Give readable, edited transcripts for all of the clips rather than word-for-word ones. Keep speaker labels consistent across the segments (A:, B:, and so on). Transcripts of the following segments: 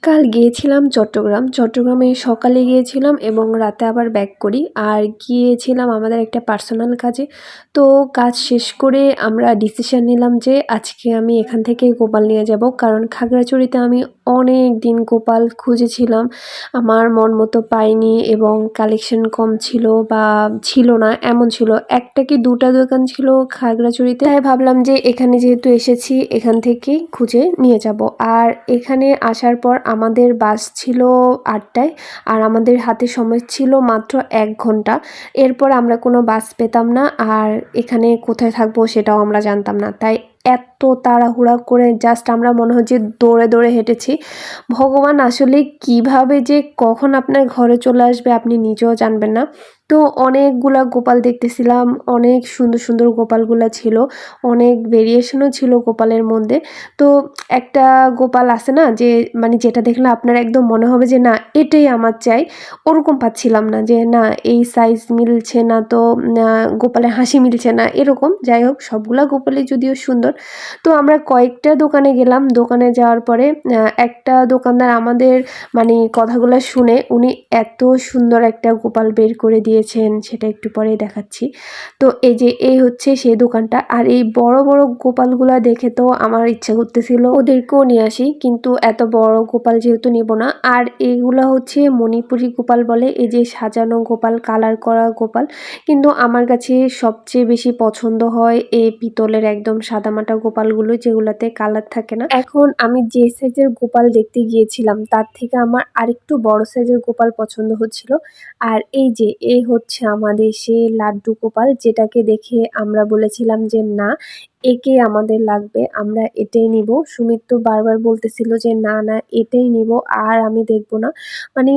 A: কাল গিয়েছিলাম চট্টগ্রামে সকালে গিয়েছিলাম এবং রাতে আবার ব্যাক করি। আর গিয়েছিলাম আমাদের একটা পার্সোনাল কাজে। তো কাজ শেষ করে আমরা ডিসিশন নিলাম যে আজকে আমি এখান থেকে গোপাল নিয়ে যাব, কারণ খাগড়াছড়িতে আমি অনেক দিন গোপাল খুঁজেছিলাম, আমার মন মতো পাইনি এবং কালেকশন কম ছিল বা ছিল না এমন ছিল, একটা কি দুটা দোকান ছিল খাগড়াছড়িতে। তাই ভাবলাম যে এখানে যেহেতু এসেছি এখান থেকেই খুঁজে নিয়ে যাব। আর এখানে আসার পর আমাদের বাস ছিল ৮টায়, আর আমাদের হাতে সময় ছিল মাত্র ১ ঘন্টা। এরপর আমরা কোনো বাস পেতাম না, আর এখানে কোথায় থাকবো সেটাও আমরা জানতাম না। তাই এত তাড়াহুড়া করে জাস্ট আমরা মনে হয় যে দৌড়ে দৌড়ে হেঁটেছি। ভগবান আসলে কিভাবে যে কখন আপনার ঘরে চলে আসবে আপনি নিজেও জানবেন না। তো অনেকগুলা গোপাল দেখতেছিলাম, অনেক সুন্দর সুন্দর গোপালগুলা ছিল, অনেক ভেরিয়েশনও ছিল গোপালের মধ্যে। তো একটা গোপাল আছে না যে মানে যেটা দেখলে আপনার একদম মনে হবে যে না এটাই আমার চাই, ওরকম পাচ্ছিলাম না, যে না এই সাইজ মিলছে না, তো গোপালের হাসি মিলছে না, এরকম। যাই হোক, সবগুলা গোপালই যদিও সুন্দর। তো আমরা কয়েকটা দোকানে গেলাম, দোকানে যাওয়ার পরে একটা দোকানদার আমাদের মানে কথাগুলো শুনে উনি এত সুন্দর একটা গোপাল বের করে দিয়েছেন, সেটা একটু পরেই দেখাচ্ছি। তো এই হচ্ছে সেই দোকানটা। আর এই বড় বড় গোপালগুলা দেখে তো আমার ইচ্ছা করতেছিল ওদেরকেও নিয়ে আসি, কিন্তু এত বড় গোপাল যেহেতু নেব না। আর এইগুলা হচ্ছে মণিপুরি গোপাল বলে, এই যে সাজানো গোপাল, কালার করা গোপাল। কিন্তু আমার কাছে সবচেয়ে বেশি পছন্দ হয় এই পিতলের একদম সাদামাটা গোপালগুলো, যেগুলাতে কালার থাকে না। এখন আমি যে সাইজের গোপাল দেখতে গিয়েছিলাম তার থেকে আমার আরেকটু বড় সাইজের গোপাল পছন্দ হচ্ছিল। আর এই হচ্ছে আমাদের সেই লাড্ডু গোপাল, যেটাকে দেখে আমরা বলেছিলাম যে না একে আমাদের লাগবে, আমরা এটাই নিব। সুমিত তো বারবার বলতেছিল যে না না এটাই নিব, আর আমি দেখব না। মানে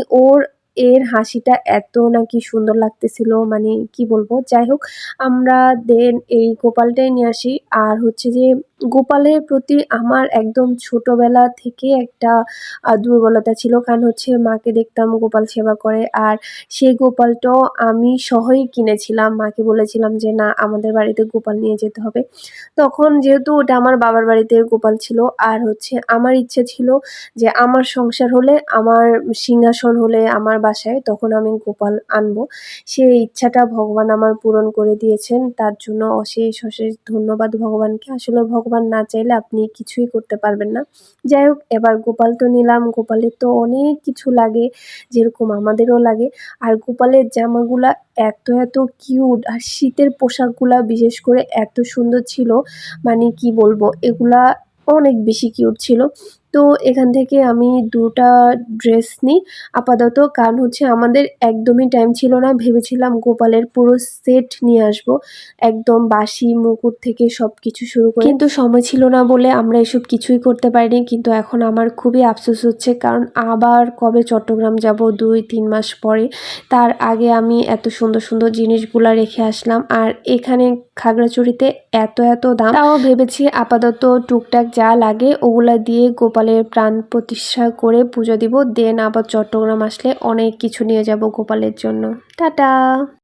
A: এর হাসিটা এত নাকি সুন্দর লাগতেছিল, মানে কি বলবো। যাই হোক, আমরা দেন এই গোপালটাই নিয়ে আসি। আর হচ্ছে যে গোপালের প্রতি আমার একদম ছোটবেলা থেকে একটা দুর্বলতা ছিল, কারণ হচ্ছে মাকে দেখতাম গোপাল সেবা করে, আর সেই গোপালটাও আমি সহই কিনেছিলাম। মাকে বলেছিলাম যে না আমাদের বাড়িতে গোপাল নিয়ে যেতে হবে। তখন যেহেতু ওটা আমার বাবার বাড়িতে গোপাল ছিল, আর হচ্ছে আমার ইচ্ছে ছিল যে আমার সংসার হলে, আমার সিংহাসন হলে আমার বাসায়, তখন আমি গোপাল আনবো। সেই ইচ্ছাটা ভগবান আমার পূরণ করে দিয়েছেন, তার জন্য অশেষ অশেষ ধন্যবাদ ভগবানকে। আসলে ভগবান না চাইলে আপনি কিছুই করতে পারবেন না। যাই হোক, এবার গোপাল তো নিলাম, গোপালের তো অনেক কিছু লাগে, যেরকম আমাদেরও লাগে। আর গোপালের জামাগুলা এত এত কিউট, আর শীতের পোশাকগুলা বিশেষ করে এত সুন্দর ছিল, মানে কি বলবো, এগুলা অনেক বেশি কিউট ছিল। তো এখান থেকে আমি ২টা ড্রেস নিই আপাতত, কারণ হচ্ছে আমাদের একদমই টাইম ছিল না। ভেবেছিলাম গোপালের পুরো সেট নিয়ে আসব, একদম বাঁশি, মুকুট থেকে সবকিছু শুরু করে, কিন্তু সময় ছিল না বলে আমরা এসব কিছুই করতে পারিনি। কিন্তু এখন আমার খুবই আফসোস হচ্ছে, কারণ আবার কবে চট্টগ্রাম যাব, ২-৩ মাস পরে। তার আগে আমি এত সুন্দর সুন্দর জিনিসগুলা রেখে আসলাম, আর এখানে খাগড়াছড়িতে এত এত দাম, তাও ভেবেছি আপাতত টুকটাক যা লাগে ওগুলা দিয়ে গোপালের প্রাণ প্রতিষ্ঠা করে পুজো দিব। দেন আবার চট্টগ্রাম আসলে অনেক কিছু নিয়ে যাব গোপালের জন্য। টাটা।